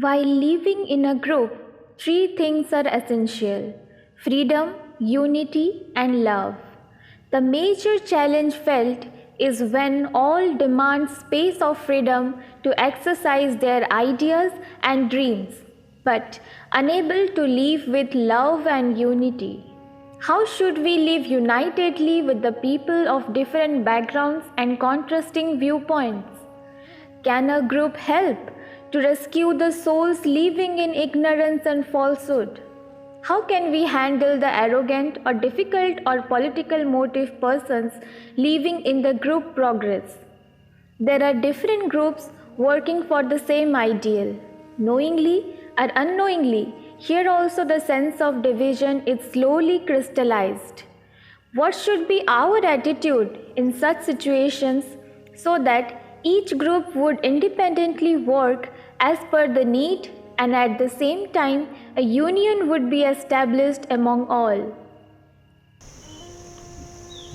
While living in a group, three things are essential: freedom, unity, and love. The major challenge felt is when all demand space of freedom to exercise their ideas and dreams, but unable to live with love and unity. How should we live unitedly with the people of different backgrounds and contrasting viewpoints? Can a group help to rescue the souls living in ignorance and falsehood? How can we handle the arrogant or difficult or political motive persons living in the group progress? There are different groups working for the same ideal. Knowingly or unknowingly, here also the sense of division is slowly crystallized. What should be our attitude in such situations so that each group would independently work as per the need and at the same time a union would be established among all?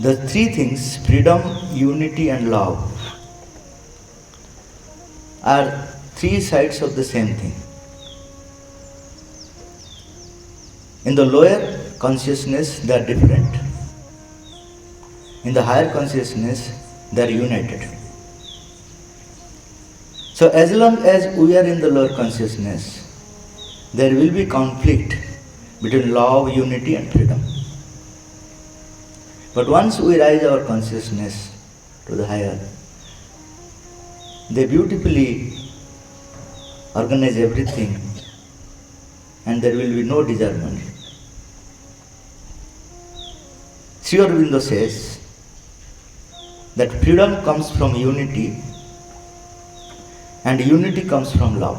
The three things, freedom, unity, and love, are three sides of the same thing. In the lower consciousness, they are different. In the higher consciousness, they are united. So, as long as we are in the lower consciousness, there will be conflict between love, unity, and freedom. But once we raise our consciousness to the higher, they beautifully organize everything and there will be no disagreement. Sri Aurobindo says that freedom comes from unity and unity comes from love.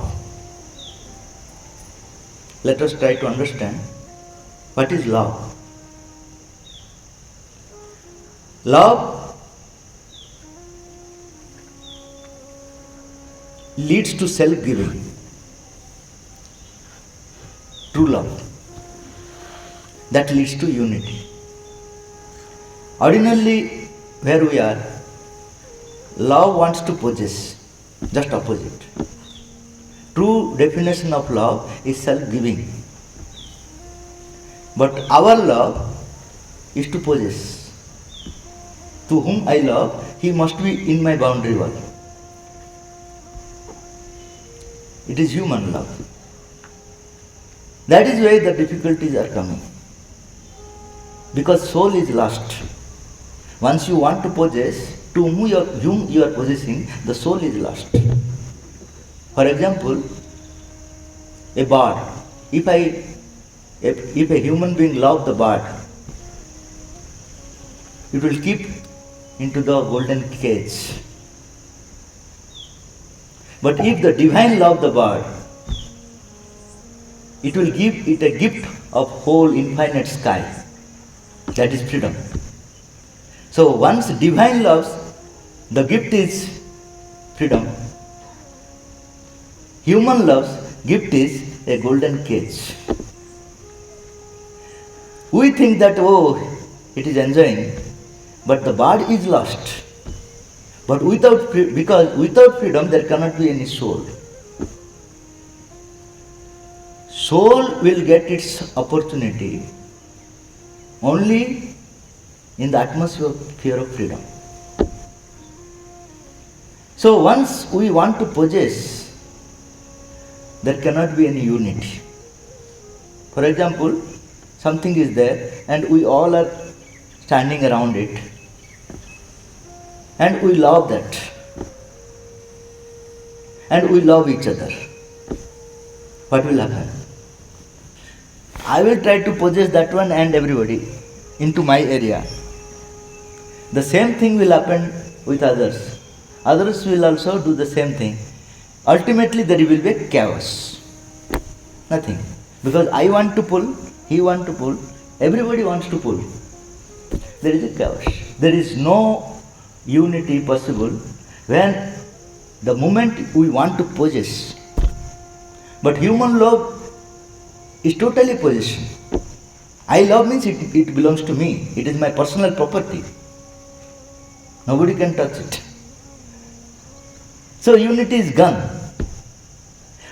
Let us try to understand what is love. Love leads to self-giving. True love. That leads to unity. Ordinarily, where we are, love wants to possess, just opposite. True definition of love is self-giving. But our love is to possess. To whom I love, he must be in my boundary wall. It is human love. That is why the difficulties are coming. Because soul is lost. Once you want to possess, to whom you are possessing, the soul is lost. For example, a bird. If a human being loves the bird, it will keep into the golden cage. But if the divine love the bird, it will give it a gift of whole infinite sky. That is freedom. So once divine loves, the gift is freedom. Human loves, gift is a golden cage. We think that, it is enjoying, but the bird is lost. But because without freedom there cannot be any soul. Soul will get its opportunity only in the atmosphere of freedom. So once we want to possess, there cannot be any unity. For example, something is there and we all are standing around it and we love that and we love each other. What will happen? I will try to possess that one and everybody into my area. The same thing will happen with others. Others will also do the same thing. Ultimately there will be chaos. Nothing. Because I want to pull, he wants to pull, everybody wants to pull. There is a chaos. There is no unity possible when the moment we want to possess. But human love is totally possession. I love means it belongs to me. It is my personal property. Nobody can touch it. So unity is gone.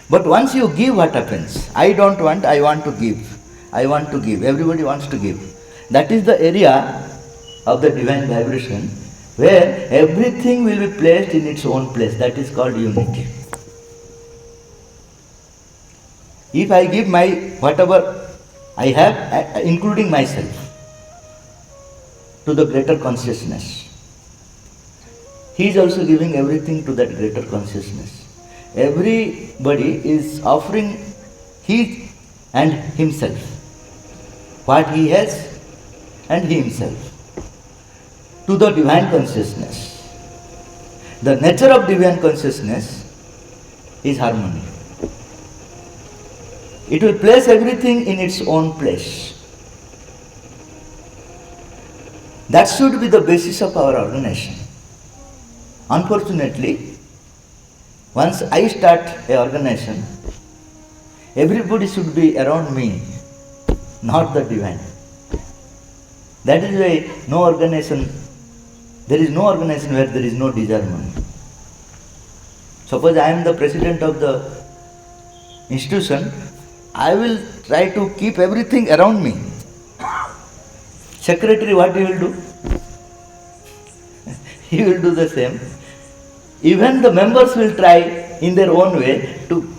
But once you give, what happens? I don't want, I want to give. I want to give. Everybody wants to give. That is the area of the divine vibration where everything will be placed in its own place. That is called unity. If I give my whatever I have, including myself, to the greater consciousness, he is also giving everything to that greater consciousness. Everybody is offering he and himself, what he has and he himself, to the divine consciousness. The nature of divine consciousness is harmony. It will place everything in its own place. That should be the basis of our organization. Unfortunately, once I start an organization, everybody should be around me, not the divine. That is why there is no organization where there is no disharmony. Suppose I am the president of the institution, I will try to keep everything around me. Secretary, what he will do? He will do the same. Even the members will try in their own way to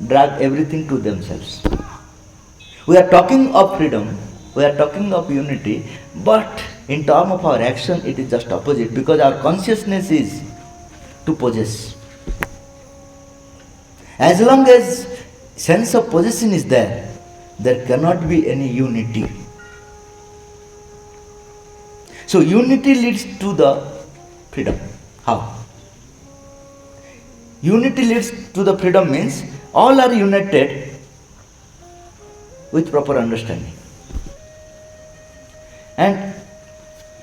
drag everything to themselves. We are talking of freedom, we are talking of unity, but in terms of our action it is just opposite, because our consciousness is to possess. As long as sense of possession is there, there cannot be any unity. So unity leads to the freedom. How? Unity leads to the freedom means all are united with proper understanding. And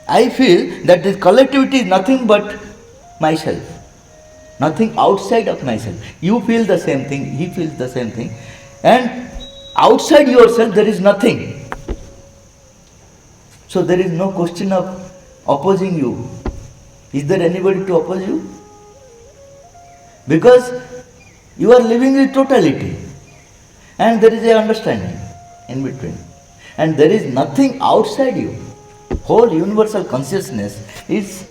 I feel that this collectivity is nothing but myself, nothing outside of myself. You feel the same thing, he feels the same thing, and outside yourself there is nothing. So there is no question of opposing you. Is there anybody to oppose you? Because you are living with totality and there is a understanding in between. And there is nothing outside you. Whole universal consciousness is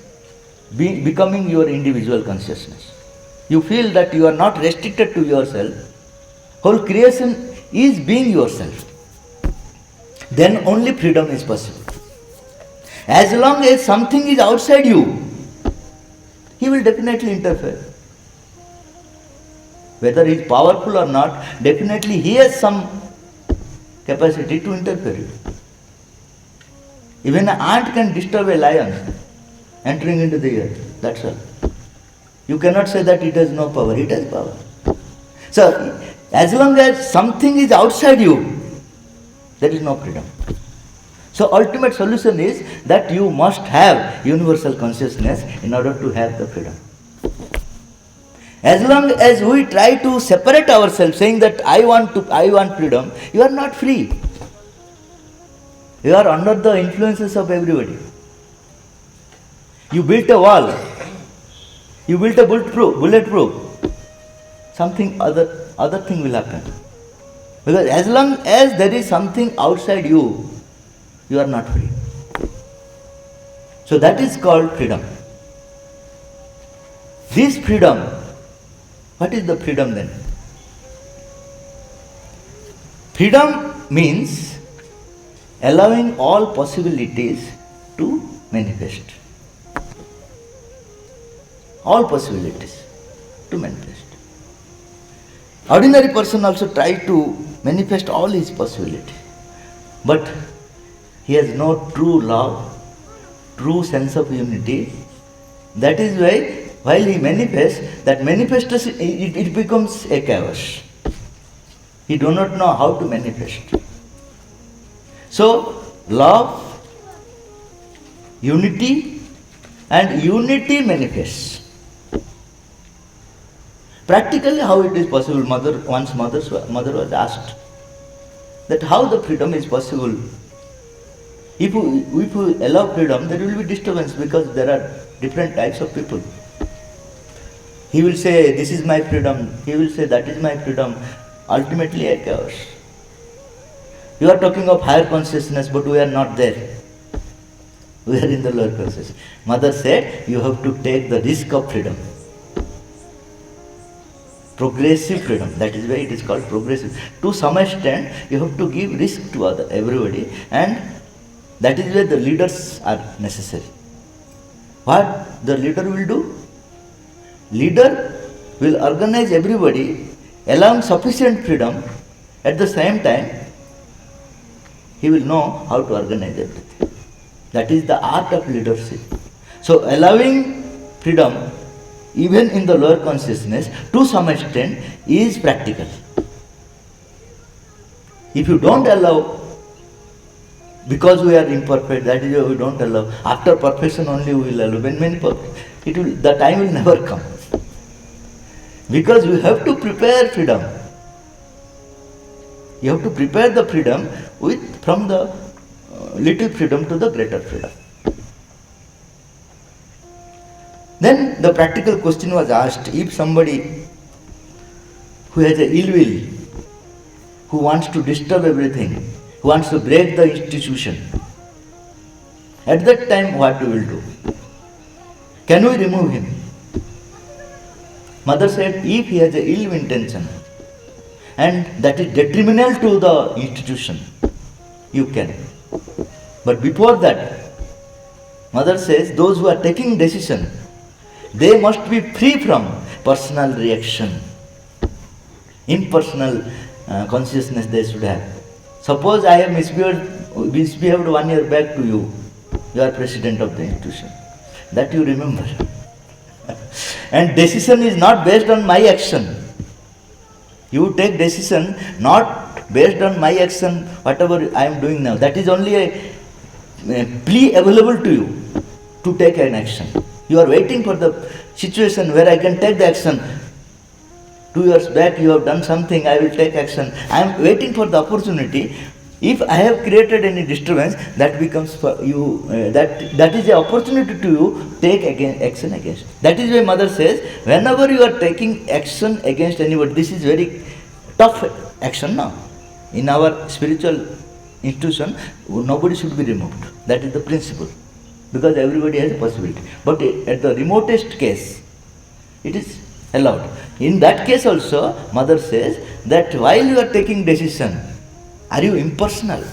becoming your individual consciousness. You feel that you are not restricted to yourself. Whole creation is being yourself. Then only freedom is possible. As long as something is outside you, he will definitely interfere. Whether he is powerful or not, definitely he has some capacity to interfere. Even an ant can disturb a lion entering into the earth. That's all. You cannot say that it has no power. It has power. So, as long as something is outside you, there is no freedom. So, ultimate solution is that you must have universal consciousness in order to have the freedom. As long as we try to separate ourselves, saying that I want freedom, you are not free. You are under the influences of everybody. You built a wall. You built a bulletproof. Something other thing will happen. Because as long as there is something outside you, you are not free. So that is called freedom. This freedom, what is the freedom then? Freedom means allowing all possibilities to manifest. All possibilities to manifest. Ordinary person also try to manifest all his possibilities. But he has no true love, true sense of unity. That is why while he manifests, that manifestation, it becomes a chaos. He do not know how to manifest. So, love, unity, and unity manifests. Practically how it is possible, once mother was asked that how the freedom is possible. If we allow freedom, there will be disturbance because there are different types of people. He will say, this is my freedom. He will say, that is my freedom. Ultimately a chaos. You are talking of higher consciousness, but we are not there. We are in the lower consciousness. Mother said, you have to take the risk of freedom. Progressive freedom. That is why it is called progressive. To some extent, you have to give risk to everybody, and that is where the leaders are necessary. What the leader will do? Leader will organize everybody, allowing sufficient freedom. At the same time, he will know how to organize everything. That is the art of leadership. So allowing freedom, even in the lower consciousness, to some extent, is practical. If you don't allow, because we are imperfect, that is why we don't allow. After perfection only we will allow. When the time will never come. Because you have to prepare freedom. You have to prepare the freedom from the little freedom to the greater freedom. Then the practical question was asked, if somebody who has an ill will, who wants to disturb everything, who wants to break the institution, at that time what we will do? Can we remove him? Mother said, if he has an ill intention and that is detrimental to the institution, you can. But before that, Mother says, those who are taking decision, they must be free from personal reaction. Impersonal consciousness they should have. Suppose I have misbehaved 1 year back to you. You are president of the institution. That you remember. And decision is not based on my action. You take decision not based on my action, whatever I am doing now. That is only a plea available to you to take an action. You are waiting for the situation where I can take the action. 2 years back you have done something, I will take action. I am waiting for the opportunity. If I have created any disturbance, that becomes for you, that is the opportunity to you take action against. That is why Mother says, whenever you are taking action against anybody, this is very tough action now. In our spiritual institution, nobody should be removed. That is the principle. Because everybody has a possibility. But at the remotest case, it is allowed. In that case also, Mother says that while you are taking decision, are you impersonal?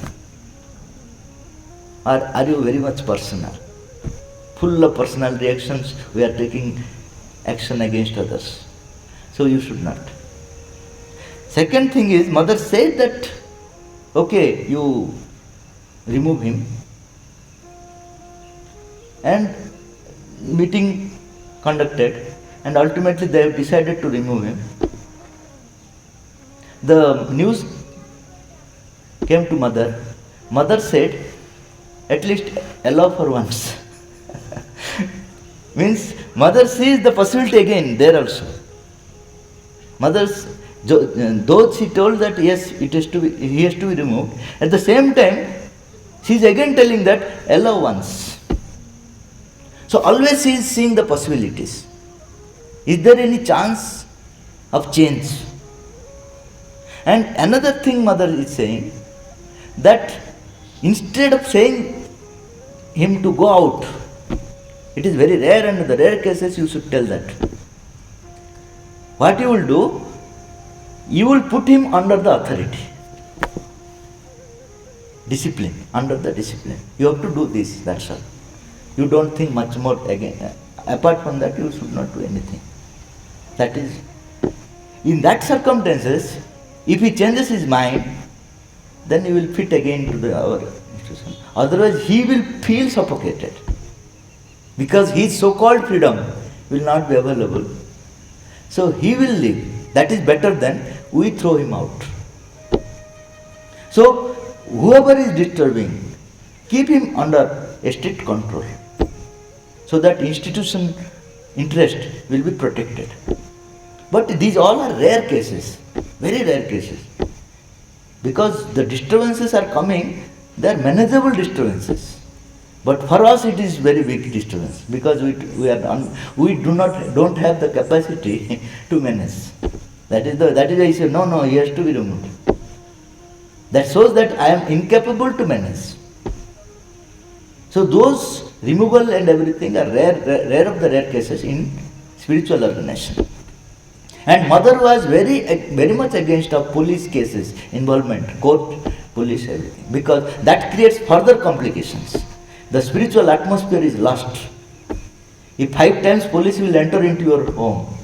Or are you very much personal? Full of personal reactions, we are taking action against others. So you should not. Second thing is, Mother said that, okay, you remove him. And meeting conducted, and ultimately they have decided to remove him. The news came to Mother. Mother said, at least allow for once. Means Mother sees the possibility again there also. Though she told that yes, he has to be removed, at the same time she is again telling that allow once. So always she is seeing the possibilities. Is there any chance of change? And another thing Mother is saying, that instead of saying him to go out, it is very rare, and in the rare cases you should tell that. What you will do, you will put him under the authority. Discipline, under the discipline. You have to do this, that's all. You don't think much more again. Apart from that, you should not do anything. That is, in that circumstances, if he changes his mind, then he will fit again to our institution. Otherwise, he will feel suffocated. Because his so-called freedom will not be available. So he will leave. That is better than we throw him out. So, whoever is disturbing, keep him under a strict control. So that institution interest will be protected. But these all are rare cases, very rare cases. Because the disturbances are coming, they are manageable disturbances. But for us it is very big disturbance because we don't have the capacity to menace. That is why he said, no, he has to be removed. That shows that I am incapable to menace. So those removal and everything are rare of the rare cases in spiritual organization. And mother was very much against of police cases, involvement, court, police, everything, because that creates further complications. The spiritual atmosphere is lost. If 5 times police will enter into your home,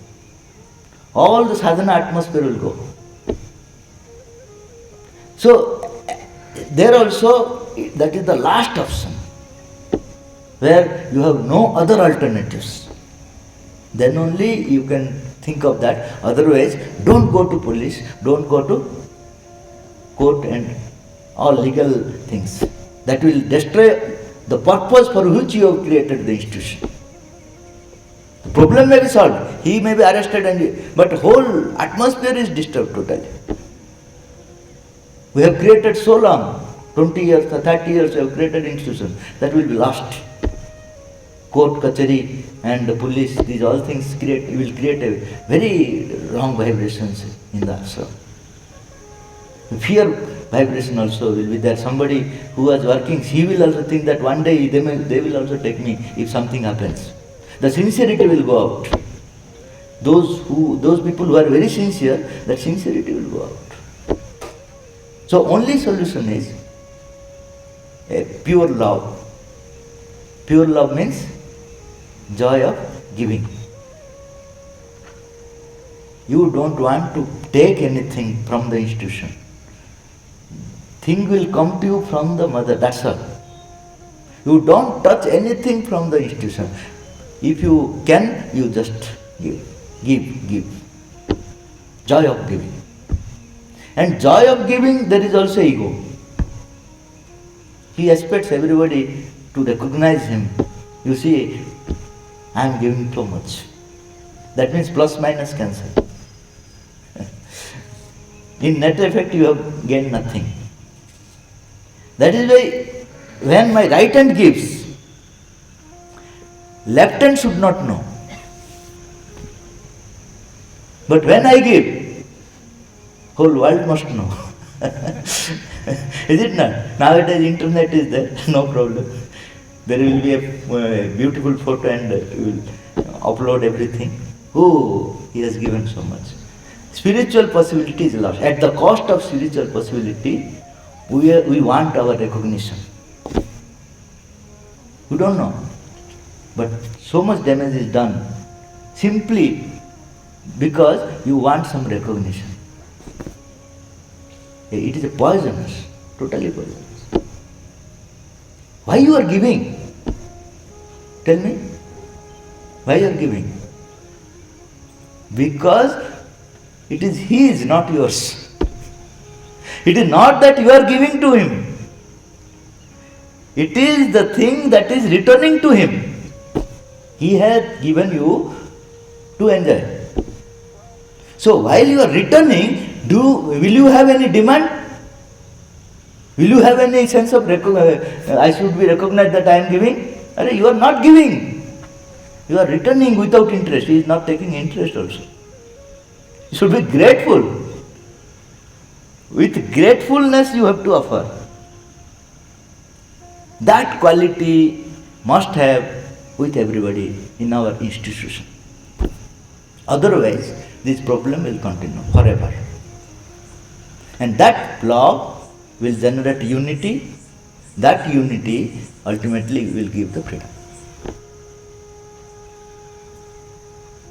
all the sadhana atmosphere will go. So there also, that is the last option, where you have no other alternatives. Then only you can think of that. Otherwise, don't go to police, don't go to court and all legal things. That will destroy the purpose for which you have created the institution. The problem may be solved, he may be arrested, but whole atmosphere is disturbed totally. We have created so long, 20 years or 30 years we have created institutions, that will be lost. Court, kachari and the police, these all things will create a very wrong vibrations in the ashram. Fear vibration also will be there. Somebody who was working, he will also think that one day they will also take me if something happens. The sincerity will go out. Those people who are very sincere, that sincerity will go out. So only solution is a pure love. Pure love means joy of giving. You don't want to take anything from the institution. Thing will come to you from the mother, that's all. You don't touch anything from the institution. If you can, you just give. Joy of giving. And joy of giving, there is also ego. He expects everybody to recognize him. You see, I am giving so much. That means plus minus cancel. In net effect, you have gained nothing. That is why when my right hand gives, left hand should not know. But when I give, whole world must know. Is it not? Nowadays internet is there, no problem. There will be a beautiful photo and we will upload everything. Oh, he has given so much. Spiritual possibility is lost. At the cost of spiritual possibility, we want our recognition. You don't know. But so much damage is done simply because you want some recognition. It is a poisonous, totally poisonous. Why you are giving? Tell me. Why you are giving? Because it is his, not yours. It is not that you are giving to him. It is the thing that is returning to him. He has given you to enjoy. So while you are returning, will you have any demand? Will you have any sense of I should be recognized that I am giving? You are not giving. You are returning without interest. He is not taking interest also. You should be grateful. With gratefulness you have to offer. That quality must have with everybody in our institution. Otherwise, this problem will continue forever. And that love will generate unity. That unity ultimately will give the freedom.